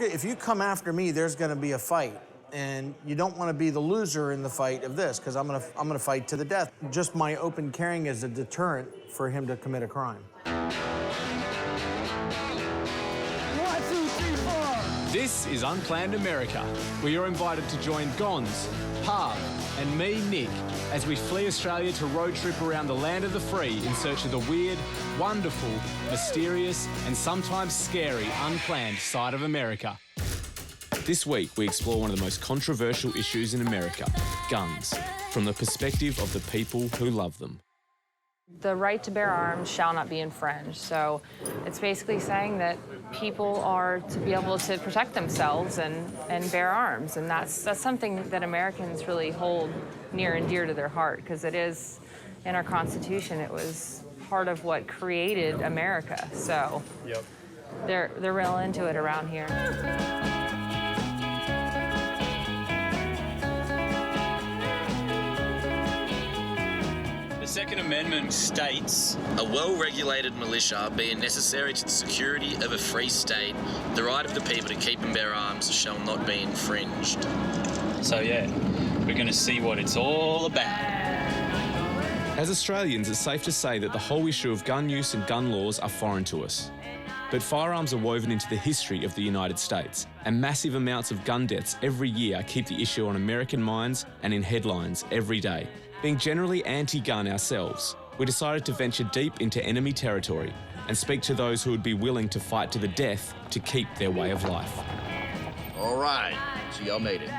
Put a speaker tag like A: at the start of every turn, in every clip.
A: If you come after me, there's going to be a fight. And you don't want to be the loser in the fight of this, because I'm gonna fight to the death. Just my open carrying is a deterrent for him to commit a crime.
B: 1, 2, 3, 4.
C: This is Unplanned America, where you're invited to join Gons, Parv, and me, Nick, as we flee Australia to road trip around the land of the free in search of the weird, wonderful, mysterious, and sometimes scary unplanned side of America. This week, we explore one of the most controversial issues in America, guns, from the perspective of the people who love them.
D: The right to bear arms shall not be infringed. So it's basically saying that people are to be able to protect themselves and bear arms. And that's something that Americans really hold near and dear to their heart, because it is in our Constitution. It was part of what created America. So they're real into it around here.
E: The Second Amendment states, a well-regulated militia being necessary to the security of a free state, the right of the people to keep and bear arms shall not be infringed. So yeah, we're going to see what it's all about.
C: As Australians, it's safe to say that the whole issue of gun use and gun laws are foreign to us. But firearms are woven into the history of the United States, and massive amounts of gun deaths every year keep the issue on American minds and in headlines every day. Being generally anti-gun ourselves, we decided to venture deep into enemy territory and speak to those who would be willing to fight to the death to keep their way of life.
F: All right, so y'all made it.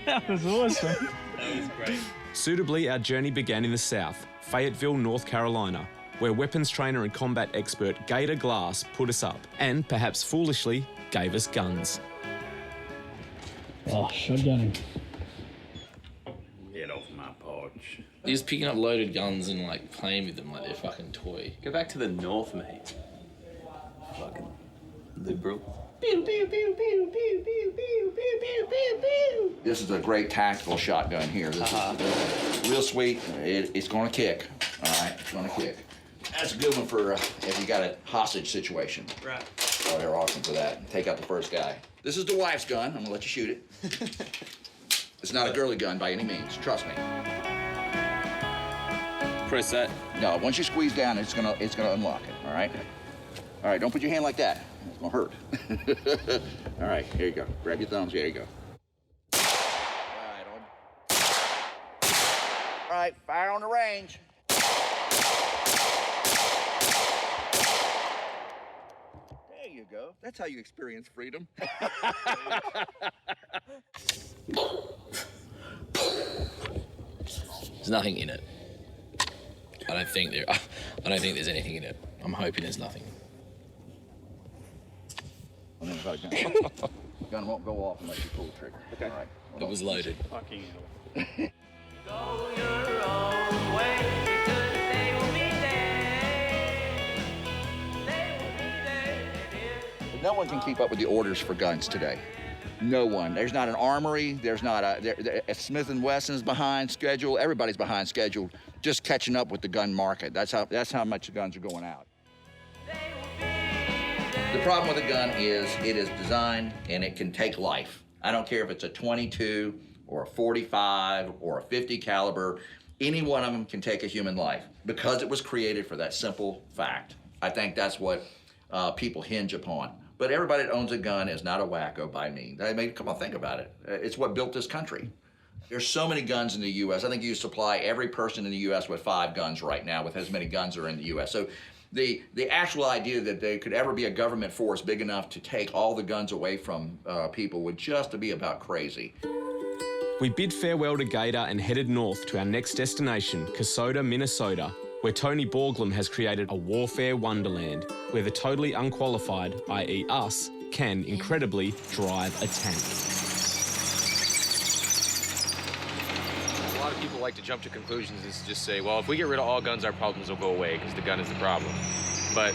B: That was awesome.
E: That was great.
C: Suitably, our journey began in the South, Fayetteville, North Carolina, where weapons trainer and combat expert Gator Glass put us up and, perhaps foolishly, gave us guns.
B: Oh, shotgunning.
F: Get off my porch.
E: He's picking up loaded guns and like playing with them like they're fucking toy.
G: Go back to the north, mate. Fucking liberal.
F: This is a great tactical shotgun here. This is real sweet. It's going to kick. All right, it's going to kick. That's a good one for if you got a hostage situation.
E: Right.
F: Oh, they're awesome for that. Take out the first guy. This is the wife's gun. I'm going to let you shoot it. It's not a girly gun by any means. Trust me.
G: Press that.
F: No, once you squeeze down, it's gonna unlock it. All right. All right. Don't put your hand like that. It's gonna hurt. All right. Here you go. Grab your thumbs. There you go. Right on. All right. Fire on the range. There you go. That's how you experience freedom.
E: There's nothing in it. I don't think there's anything in it. I'm hoping there's nothing.
F: I think about a gun. The gun won't go off unless you pull the trigger. Okay. All right.
E: It was loaded.
G: Fucking hell.
H: Go your own way, because they will be there. They will be there.
F: No one can keep up with the orders for guns today. No one. There's not an armory. There's not a Smith & Wesson's behind schedule. Everybody's behind schedule, just catching up with the gun market. That's how much the guns are going out. The problem with a gun is it is designed and it can take life. I don't care if it's a 22 or a 45 or a 50 caliber. Any one of them can take a human life because it was created for that simple fact. I think that's what people hinge upon. But everybody that owns a gun is not a wacko by me. I mean, come on, think about it. It's what built this country. There's so many guns in the U.S. I think you supply every person in the U.S. with 5 guns right now with as many guns are in the U.S. So the actual idea that there could ever be a government force big enough to take all the guns away from people would just be about crazy.
C: We bid farewell to Gator and headed north to our next destination, Kasota, Minnesota, where Tony Borglum has created a warfare wonderland where the totally unqualified, i.e. us, can, incredibly, drive a tank.
I: A lot of people like to jump to conclusions and just say, well, if we get rid of all guns, our problems will go away because the gun is the problem. But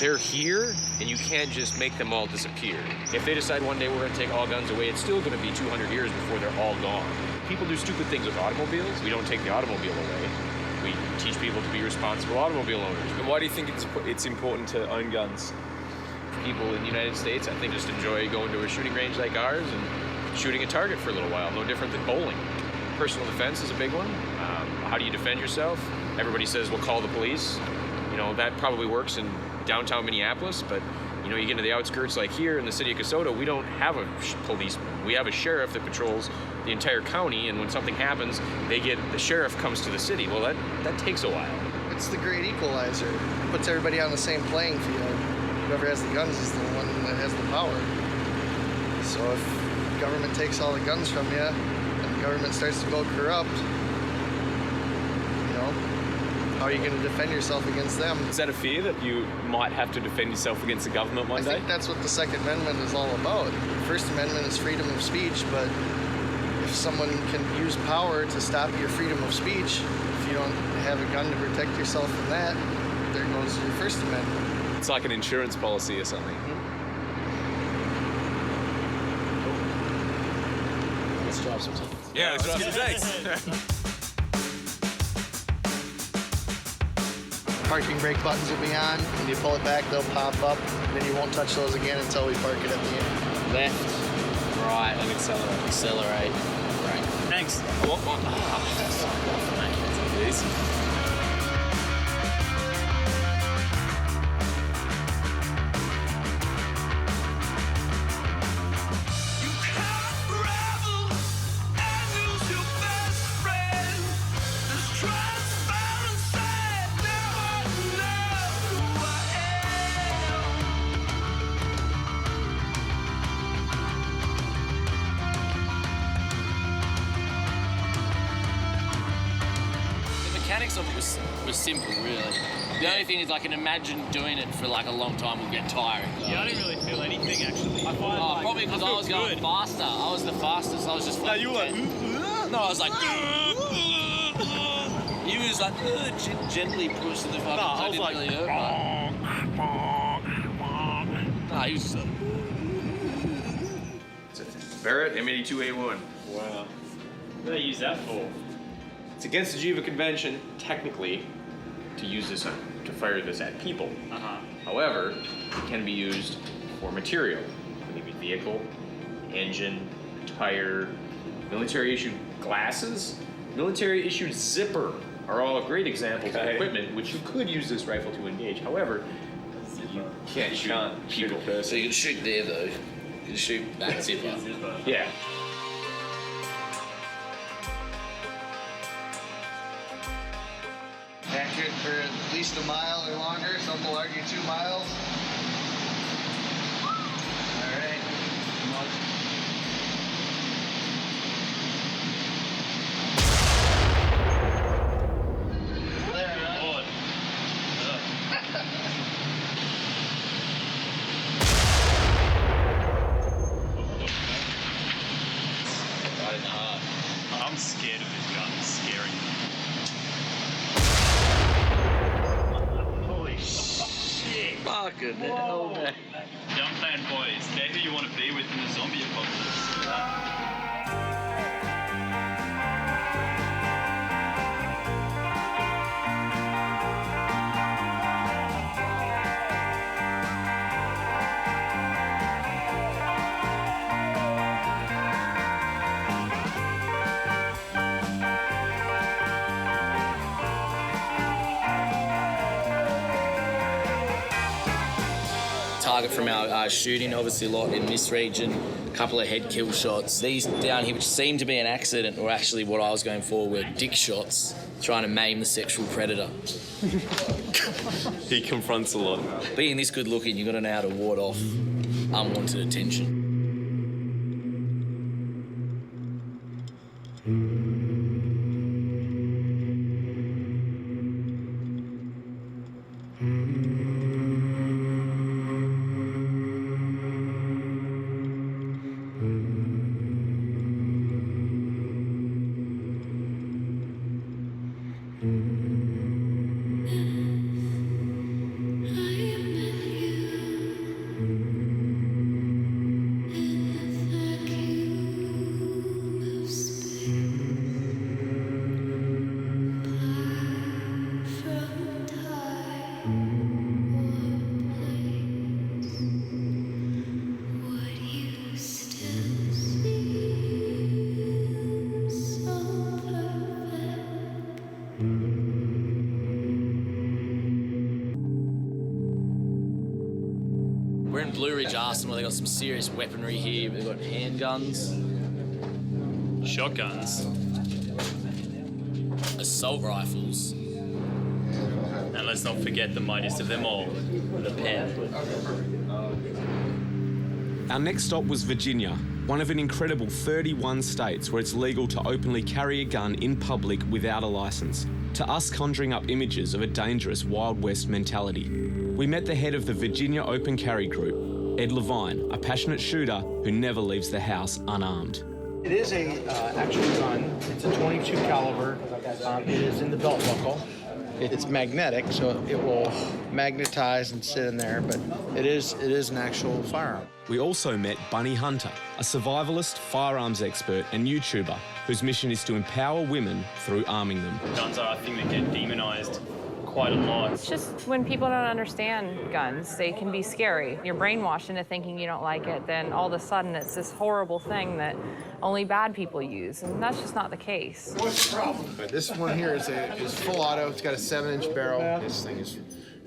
I: they're here, and you can't just make them all disappear. If they decide one day we're going to take all guns away, it's still going to be 200 years before they're all gone. People do stupid things with automobiles. We don't take the automobile away. We teach people to be responsible automobile owners.
G: And why do you think it's important to own guns?
I: people in the United States, I think, just enjoy going to a shooting range like ours and shooting a target for a little while, no different than bowling. Personal defense is a big one. How do you defend yourself? Everybody says, well, call the police. You know, that probably works in downtown Minneapolis, but you know, you get into the outskirts like here in the city of Kasota, we don't have a policeman. We have a sheriff that patrols the entire county, and when something happens, the sheriff comes to the city. Well, that takes a while.
J: It's the great equalizer. It puts everybody on the same playing field. Whoever has the guns is the one that has the power. So if the government takes all the guns from you, and the government starts to go corrupt, you know, how are you going to defend yourself against them?
C: Is that a fear that you might have to defend yourself against the government one day?
J: I think that's what the Second Amendment is all about. The First Amendment is freedom of speech, but if someone can use power to stop your freedom of speech, if you don't have a gun to protect yourself from that, there goes your First Amendment.
C: It's like an insurance policy or something.
G: Let's drop some tickets.
C: Yeah, let's drop some dates.
J: Parking brake buttons will be on. When you pull it back, they'll pop up. Then you won't touch those again until we park it at the end.
G: Left, right, and accelerate. Accelerate. Right.
B: Thanks.
G: What? That's easy.
K: Mechanics of it was simple, really. The only thing is I can imagine doing it for like a long time will get tiring.
B: Yeah, I didn't really feel anything actually. I find
K: probably because I was going faster. I was the fastest. I was just like.
B: you were like.
K: No, I was like. He was like gently pushing the fucking.
B: No, I was like.
K: Really hurt, no, he was just like.
I: Barrett, M82A1.
B: Wow. What do they use that for?
I: It's against the Geneva Convention, technically, to use this to fire this at people. However, it can be used for material. It can be vehicle, engine, tire, military-issued glasses, military-issued zipper are all great examples of equipment which you could use this rifle to engage. However, you can't shoot people.
K: So you can shoot there though. You can shoot that zipper.
I: Yeah.
J: Accurate for at least a mile or longer. Some will argue 2 miles. All right. There, right?
B: I'm scared of this gun. It's scary. Holy shit.
K: Fucking hell, man.
B: The Unplanned boys, they're who you want to be with in the zombie apocalypse.
K: Target from our shooting, obviously a lot in this region, a couple of head kill shots. These down here, which seemed to be an accident, were actually what I was going for, were dick shots, trying to maim the sexual predator.
C: He confronts a lot.
K: Being this good looking, you've got to know how to ward off unwanted attention. We're in Blue Ridge Arsenal. They've got some serious weaponry here. They've got handguns,
B: Shotguns.
K: assault rifles.
B: And let's not forget the mightiest of them all, the pen.
C: Our next stop was Virginia, one of an incredible 31 states where it's legal to openly carry a gun in public without a license. To us, conjuring up images of a dangerous Wild West mentality. We met the head of the Virginia Open Carry Group, Ed Levine, a passionate shooter who never leaves the house unarmed.
A: It is a actual gun. It's a 22 caliber. It is in the belt buckle. It's magnetic, so it will magnetize and sit in there, but it is an actual firearm.
C: We also met Bunny Hunter, a survivalist, firearms expert and YouTuber whose mission is to empower women through arming them.
B: Guns are a thing that get demonized quite a lot.
D: It's just when people don't understand guns, they can be scary. You're brainwashed into thinking you don't like it, then all of a sudden it's this horrible thing that only bad people use, and that's just not the case.
L: What's the problem? This one here is full auto. It's got a 7-inch barrel. This thing is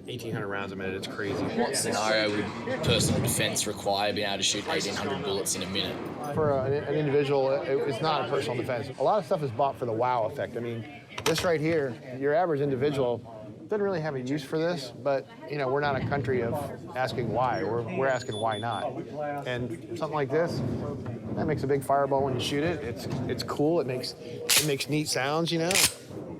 L: 1,800 rounds a minute. It's crazy.
K: What scenario would personal defense require being able to shoot 1,800 bullets in a minute?
L: For an individual, it's not a personal defense. A lot of stuff is bought for the wow effect. I mean, this right here, your average individual doesn't really have a use for this, but you know, we're not a country of asking why. We're asking why not. And something like this, that makes a big fireball when you shoot it. It's cool. It makes neat sounds, you know.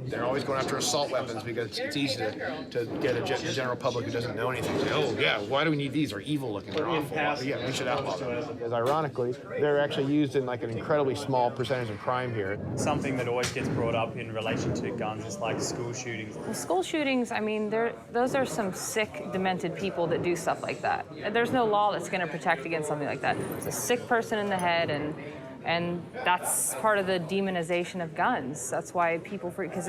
L: They're always going after assault weapons because it's easy to get a general public who doesn't know anything. Say, oh yeah, why do we need these? They're evil looking. They're awful. Yeah, we should outlaw them. Because ironically, they're actually used in like an incredibly small percentage of crime here.
B: Something that always gets brought up in relation to guns is like school shootings.
D: Well, school shootings, I mean, those are some sick, demented people that do stuff like that. There's no law that's going to protect against something like that. It's a sick person in the head, and that's part of the demonization of guns. That's why people freak, because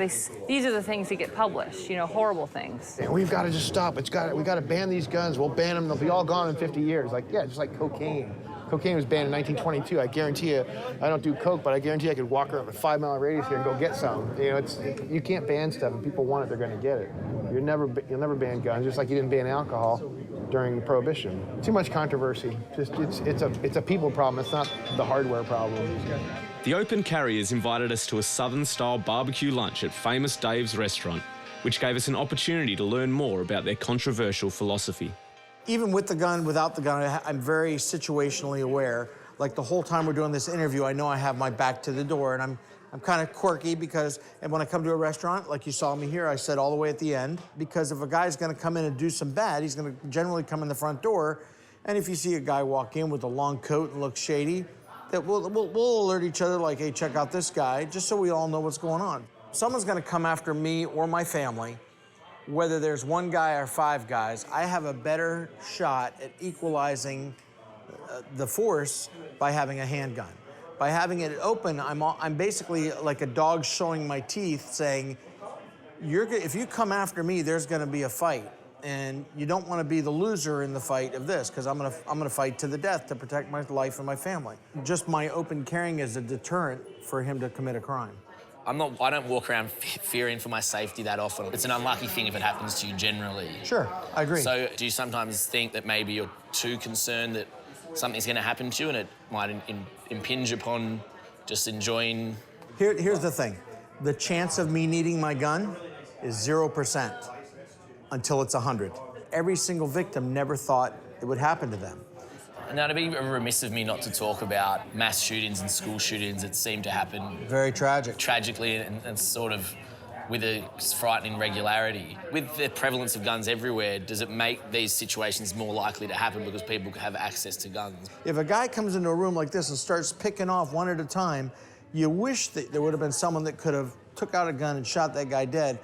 D: these are the things that get published, you know, horrible things.
L: And we've got to just stop. We got to ban these guns. We'll ban them. They'll be all gone in 50 years. Like, yeah, just like cocaine. Cocaine was banned in 1922. I guarantee you, I don't do coke, but I guarantee I could walk around a 5-mile radius here and go get some. You know, you can't ban stuff. If people want it, they're going to get it. You'll never ban guns, just like you didn't ban alcohol during Prohibition. Too much controversy. Just it's a people problem. It's not the hardware problem.
C: The Open Carriers invited us to a Southern-style barbecue lunch at famous Dave's restaurant, which gave us an opportunity to learn more about their controversial philosophy.
A: Even with the gun, without the gun, I'm very situationally aware. Like the whole time we're doing this interview, I know I have my back to the door, and I'm kind of quirky because, and when I come to a restaurant, like you saw me here, I said all the way at the end, because if a guy's gonna come in and do some bad, he's gonna generally come in the front door, and if you see a guy walk in with a long coat and look shady, that we'll alert each other like, hey, check out this guy, just so we all know what's going on. Someone's gonna come after me or my family, whether there's one guy or 5 guys, I have a better shot at equalizing the force by having a handgun. By having it open, I'm basically like a dog showing my teeth saying, if you come after me, there's gonna be a fight. And you don't wanna be the loser in the fight of this, because I'm gonna fight to the death to protect my life and my family. Just my open carrying is a deterrent for him to commit a crime.
K: I don't walk around fearing for my safety that often. It's an unlucky thing if it happens to you generally.
A: Sure, I agree.
K: So do you sometimes think that maybe you're too concerned that something's going to happen to you and it might impinge upon just enjoying?
A: Here's the thing. The chance of me needing my gun is 0% until it's 100. Every single victim never thought it would happen to them.
K: Now, it'd be remiss of me not to talk about mass shootings and school shootings that seem to happen.
A: Very tragic.
K: Tragically and sort of with a frightening regularity. With the prevalence of guns everywhere, does it make these situations more likely to happen because people have access to guns?
A: If a guy comes into a room like this and starts picking off one at a time, you wish that there would have been someone that could have took out a gun and shot that guy dead,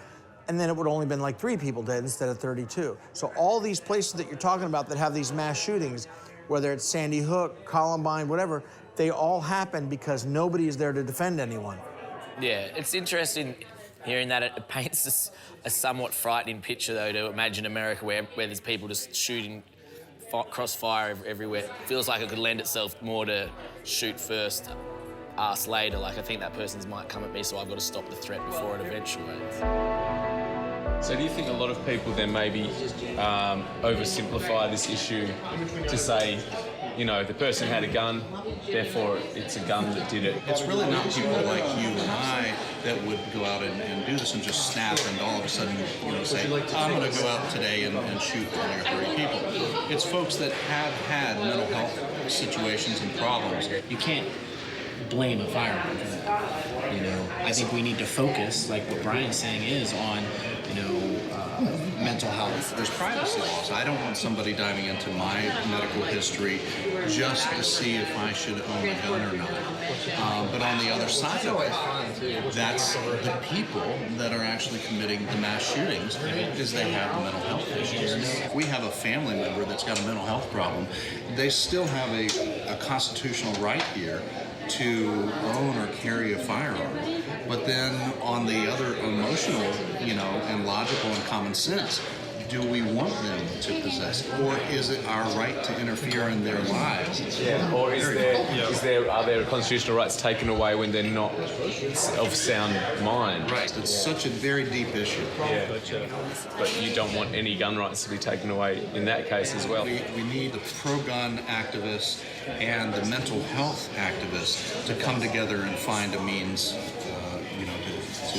A: and then it would have only been like 3 people dead instead of 32. So all these places that you're talking about that have these mass shootings, whether it's Sandy Hook, Columbine, whatever, they all happen because nobody is there to defend anyone.
K: Yeah, it's interesting hearing that. It paints a somewhat frightening picture, though, to imagine America where there's people just shooting crossfire everywhere. It feels like it could lend itself more to shoot first, ask later. Like, I think that person's might come at me, so I've got to stop the threat before it eventuates.
C: So do you think a lot of people then maybe oversimplify this issue to say, you know, the person had a gun, therefore it's a gun that did it?
M: It's really not people like you and I that would go out and do this and just snap and all of a sudden, you know, say, I'm going to go out today and shoot 20 or 30 people. It's folks that have had mental health situations and problems.
N: You can't blame a firearm for that. You know, I think we need to focus, like what Brian's saying is, on, you know, mental health.
M: There's privacy laws. I don't want somebody diving into my medical history just to see if I should own a gun or not. But on the other side of it, that's the people that are actually committing the mass shootings because they have mental health issues. If we have a family member that's got a mental health problem, they still have a constitutional right here to own or carry a firearm. But then on the other emotional, you know, and logical and common sense, do we want them to possess it? Or is it our right to interfere in their lives?
C: Yeah. Or are there constitutional rights taken away when they're not of sound mind?
M: Right. It's such a very deep issue.
C: Yeah. But you don't want any gun rights to be taken away in that case as well.
M: We need the pro-gun activists and the mental health activists to come together and find a means, you know, to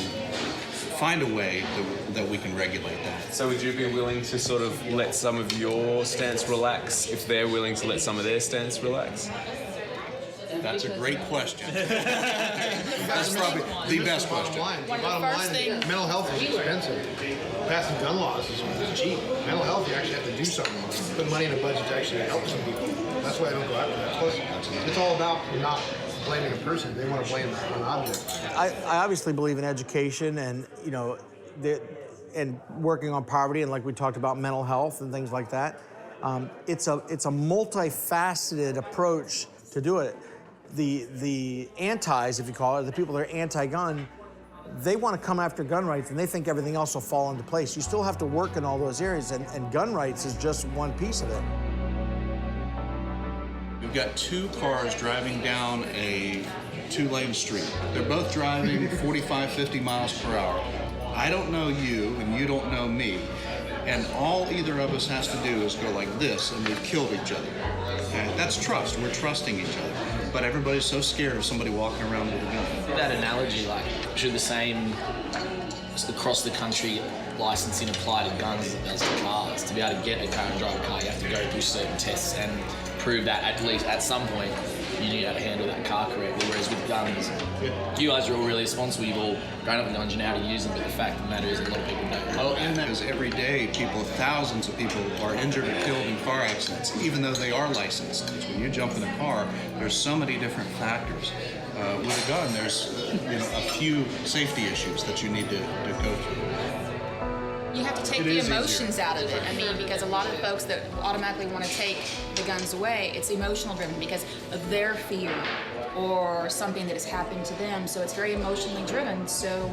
M: find a way that we can regulate that.
C: So would you be willing to sort of let some of your stance relax if they're willing to let some of their stance relax?
M: That's a great question. That's probably the best question.
L: Bottom line, mental health is expensive. Passing gun laws is cheap. Mental health, you actually have to do something. Put money in a budget to actually help some people. That's why I don't go after that. Plus, it's all about not blaming a person. They want to blame an object.
A: I obviously believe in education and, you know, and working on poverty and, like we talked about, mental health and things like that. It's a multifaceted approach to do it. The antis, if you call it, the people that are anti-gun, they want to come after gun rights and they think everything else will fall into place. You still have to work in all those areas, and gun rights is just one piece of it.
M: We've got two cars driving down a two-lane street. They're both driving 45, 50 miles per hour. I don't know you, and you don't know me. And all either of us has to do is go like this, and we've killed each other. And that's trust. We're trusting each other. But everybody's so scared of somebody walking around with a gun.
N: That analogy, like, should the same across the country licensing apply to guns as to cars? To be able to get a car and drive a car, you have to go through certain tests and prove that at least at some point you knew how to handle that car correctly. Whereas with guns, you guys are all really responsible. You've all grown up with guns, you know how to use them. But the fact of the matter is, a lot of people don't.
M: Oh, and that is every day. Thousands of people are injured or killed in car accidents, even though they are licensed. When you jump in a car, there's so many different factors. With a gun, there's a few safety issues that you need to go through.
O: You have to take the emotions out of it. I mean, because a lot of folks that automatically want to take the guns away, it's emotional driven because of their fear or something that has happened to them. So it's very emotionally driven. So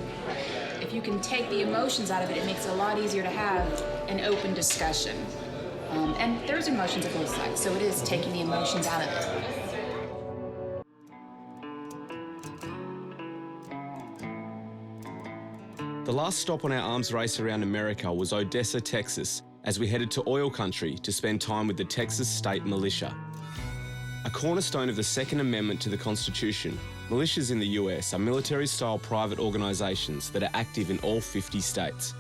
O: if you can take the emotions out of it, it makes it a lot easier to have an open discussion. And there's emotions at both sides, so it is taking the emotions out of it.
C: The last stop on our arms race around America was Odessa, Texas, as we headed to oil country to spend time with the Texas State Militia. A cornerstone of the Second Amendment to the Constitution, militias in the US are military-style private organisations that are active in all 50 states.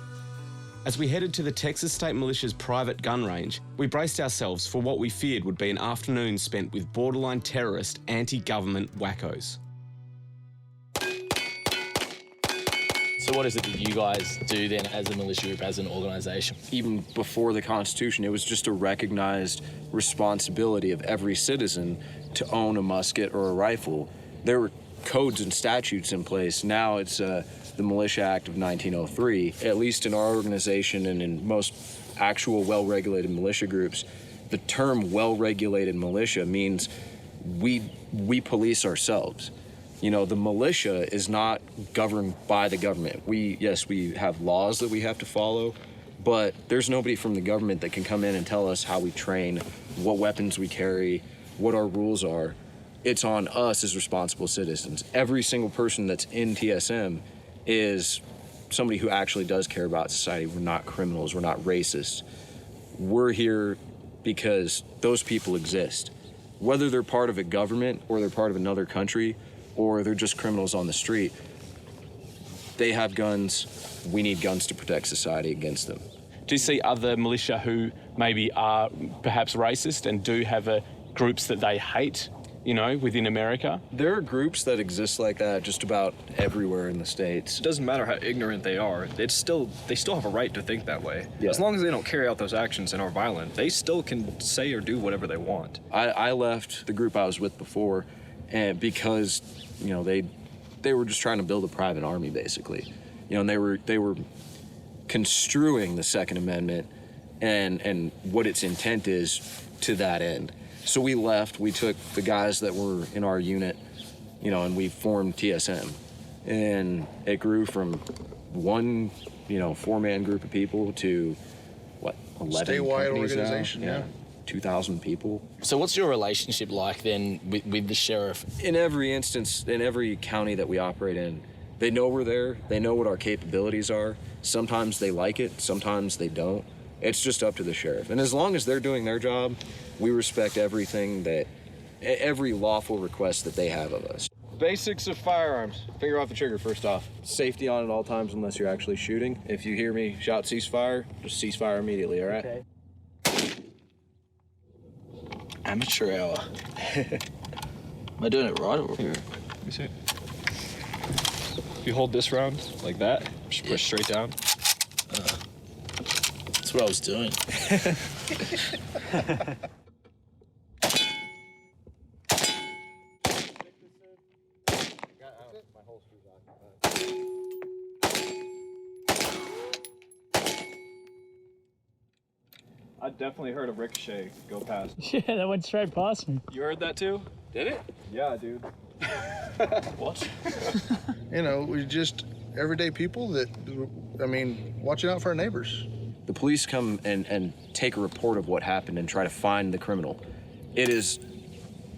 C: As we headed to the Texas State Militia's private gun range, we braced ourselves for what we feared would be an afternoon spent with borderline terrorist, anti-government wackos.
K: So what is it that you guys do then as a militia group, as an organisation?
P: Even before the Constitution, it was just a recognized responsibility of every citizen to own a musket or a rifle. There were codes and statutes in place. Now it's the Militia Act of 1903. At least in our organization and in most actual well-regulated militia groups, the term well-regulated militia means we police ourselves. You know, the militia is not governed by the government. We have laws that we have to follow, but there's nobody from the government that can come in and tell us how we train, what weapons we carry, what our rules are. It's on us as responsible citizens. Every single person that's in TSM is somebody who actually does care about society. We're not criminals. We're not racist. We're here because those people exist. Whether they're part of a government or they're part of another country or they're just criminals on the street, they have guns. We need guns to protect society against them.
C: Do you see other militia who maybe are perhaps racist and do have groups that they hate, you know, within America?
P: There are groups that exist like that just about everywhere in the States.
Q: It doesn't matter how ignorant they are, they still have a right to think that way.
P: Yeah.
Q: As long as they don't carry out those actions and are violent, they still can say or do whatever they want.
P: I left the group I was with before and because, you know, they were just trying to build a private army, basically. You know, and they were construing the Second Amendment and what its intent is to that end. So we left, we took the guys that were in our unit, you know, and we formed TSM. And it grew from one, you know, 4-man group of people to, what, 11
J: statewide
P: companies now?
J: organization, yeah.
P: 2,000 people.
N: So what's your relationship like then with the sheriff?
P: In every instance, in every county that we operate in, they know we're there, they know what our capabilities are. Sometimes they like it, sometimes they don't. It's just up to the sheriff. And as long as they're doing their job, we respect every lawful request that they have of us.
Q: Basics of firearms. Finger off the trigger first off.
P: Safety on at all times unless you're actually shooting.
Q: If you hear me shout ceasefire, just ceasefire immediately, all right?
N: Okay. Amateur hour. Am I doing it right or?
Q: Here, let me see. If you hold this round like that, just push straight down.
N: That's what I was doing.
Q: I definitely heard a ricochet go past.
R: Yeah, that went straight past me.
Q: You heard that too?
P: Did it?
Q: Yeah, dude.
P: What?
J: You know, we're just everyday people that, I mean, watching out for our neighbors.
P: The police come and take a report of what happened and try to find the criminal. It is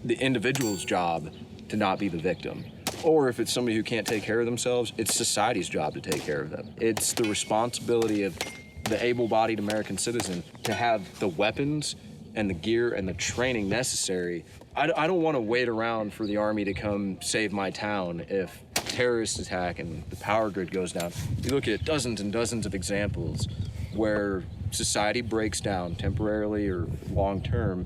P: the individual's job to not be the victim. Or if it's somebody who can't take care of themselves, it's society's job to take care of them. It's the responsibility of the able-bodied American citizen to have the weapons and the gear and the training necessary. I don't want to wait around for the Army to come save my town if terrorists attack and the power grid goes down. You look at dozens and dozens of examples where society breaks down temporarily or long-term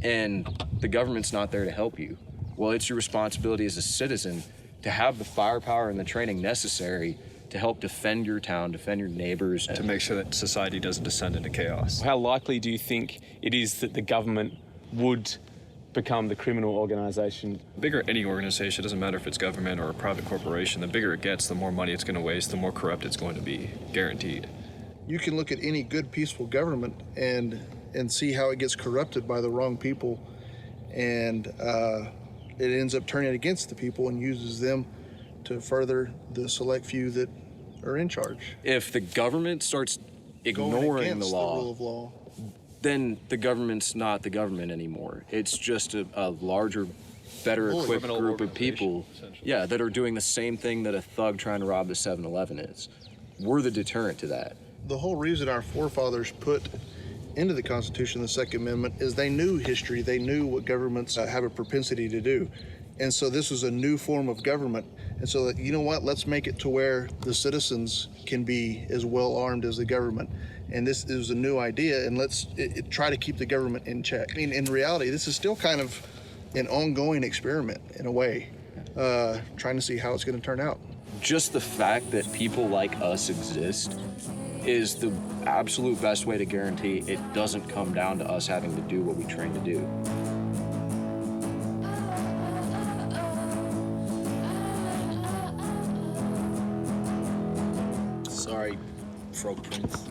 P: and the government's not there to help you. Well, it's your responsibility as a citizen to have the firepower and the training necessary to help defend your town, defend your neighbors.
Q: To make sure that society doesn't descend into chaos.
C: How likely do you think it is that the government would become the criminal organization?
Q: The bigger any organization, doesn't matter if it's government or a private corporation, the bigger it gets, the more money it's going to waste, the more corrupt it's going to be, guaranteed.
J: You can look at any good, peaceful government and see how it gets corrupted by the wrong people, and it ends up turning against the people and uses them to further the select few that are in charge.
P: If the government starts ignoring the
J: rule of law,
P: then the government's not the government anymore. It's just a larger, better equipped group of people, yeah, that are doing the same thing that a thug trying to rob the 7-Eleven is. We're the deterrent to that.
J: The whole reason our forefathers put into the Constitution the Second Amendment is they knew history, they knew what governments have a propensity to do. And so this was a new form of government. And so, you know what, let's make it to where the citizens can be as well armed as the government. And this is a new idea, and let's try to keep the government in check. I mean, in reality, this is still kind of an ongoing experiment in a way, trying to see how it's going to turn out.
P: Just the fact that people like us exist is the absolute best way to guarantee it doesn't come down to us having to do what we train to do.
N: Sorry, Frog Prince.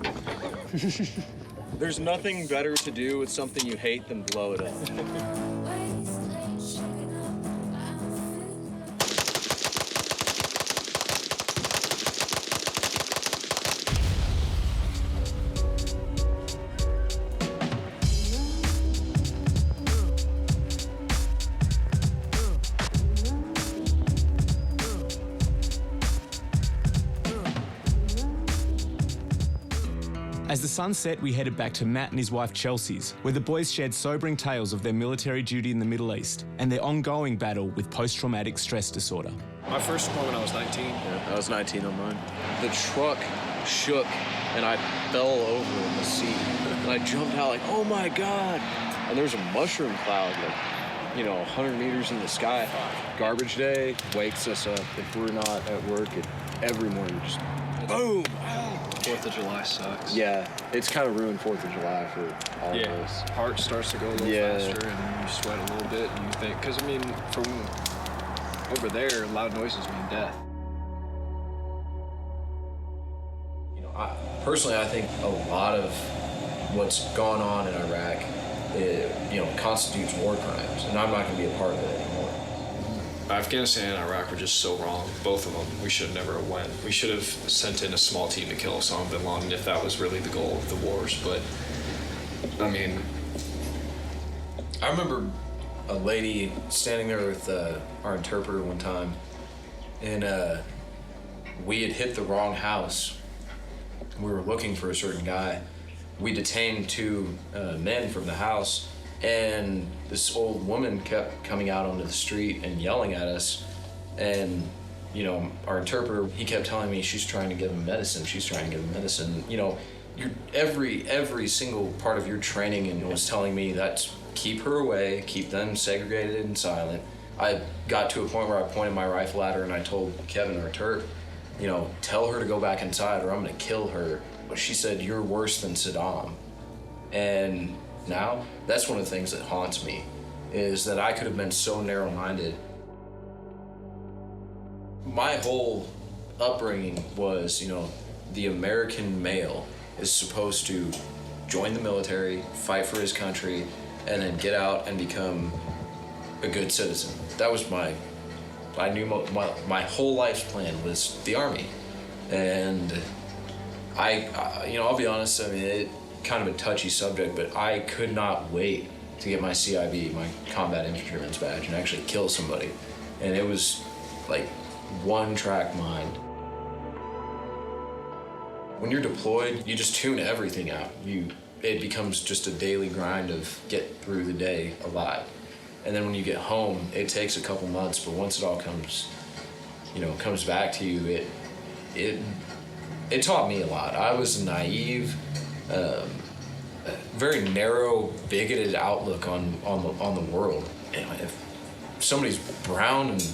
P: There's nothing better to do with something you hate than blow it up.
C: As the sun set, we headed back to Matt and his wife Chelsea's, where the boys shared sobering tales of their military duty in the Middle East and their ongoing battle with post-traumatic stress disorder.
Q: My first deployment, I was 19.
P: Yeah, I was 19 on mine. The truck shook and I fell over in the seat. And I jumped out like, oh my God. And there was a mushroom cloud, like, 100 meters in the sky. Garbage day wakes us up. If we're not at work, every morning just boom.
Q: 4th of July sucks.
P: Yeah, it's kind of ruined 4th of July for all of us.
Q: Heart starts to go a little faster and you sweat a little bit and you think, because from over there, loud noises mean death.
P: Personally, I think a lot of what's gone on in Iraq, constitutes war crimes, and I'm not going to be a part of it anymore.
Q: Afghanistan and Iraq were just so wrong, both of them. We should have never went. We should have sent in a small team to kill Osama bin Laden if that was really the goal of the wars. But, I
P: remember a lady standing there with our interpreter one time, and we had hit the wrong house. We were looking for a certain guy. We detained 2 men from the house, and this old woman kept coming out onto the street and yelling at us. And, our interpreter, he kept telling me she's trying to give him medicine. She's trying to give him medicine. Every single part of your training and was telling me that keep her away, keep them segregated and silent. I got to a point where I pointed my rifle at her and I told Kevin, our Turk, tell her to go back inside or I'm gonna kill her. But she said, you're worse than Saddam. And now, that's one of the things that haunts me, is that I could have been so narrow-minded. My whole upbringing was, the American male is supposed to join the military, fight for his country, and then get out and become a good citizen. That was I knew my whole life's plan was the Army. And I'll be honest, it's kind of a touchy subject, but I could not wait to get my CIB, my Combat Infantryman's badge, and actually kill somebody. And it was like one-track mind. When you're deployed, you just tune everything out. It becomes just a daily grind of get through the day alive. And then when you get home, it takes a couple months, but once it all comes back to you, it taught me a lot. I was naive, very narrow, bigoted outlook on the world. If somebody's brown and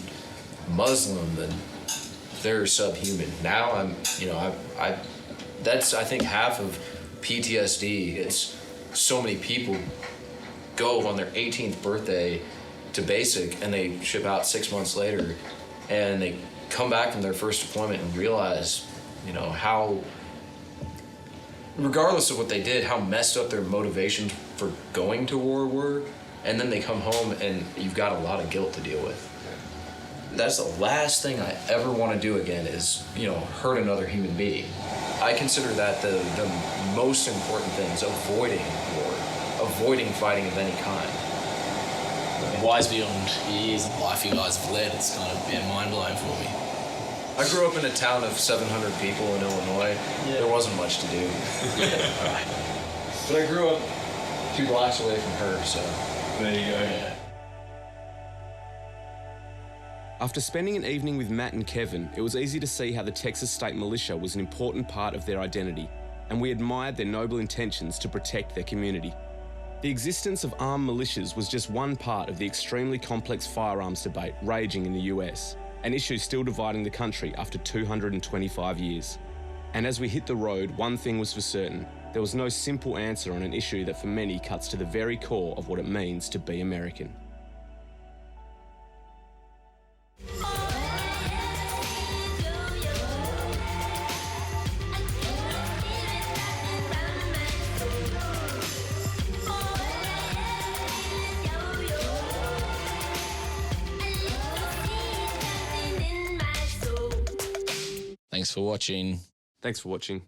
P: Muslim, then they're subhuman. Now that's I think half of PTSD. It's so many people go on their 18th birthday to basic and they ship out 6 months later and they come back from their first deployment and realize, how, regardless of what they did, how messed up their motivations for going to war were, and then they come home and you've got a lot of guilt to deal with. That's the last thing I ever want to do again is, hurt another human being. I consider that the most important thing is avoiding war, avoiding fighting of any kind.
N: Wise beyond years of life you guys have led, it's kind of been mind-blowing for me.
P: I grew up in a town of 700 people in Illinois. Yeah. There wasn't much to do. But I grew up 2 blocks away from her, so there you go. Yeah.
C: After spending an evening with Matt and Kevin, it was easy to see how the Texas State Militia was an important part of their identity, and we admired their noble intentions to protect their community. The existence of armed militias was just one part of the extremely complex firearms debate raging in the US, an issue still dividing the country after 225 years. And as we hit the road, one thing was for certain: there was no simple answer on an issue that for many cuts to the very core of what it means to be American.
N: Thanks for watching.
C: Thanks for watching.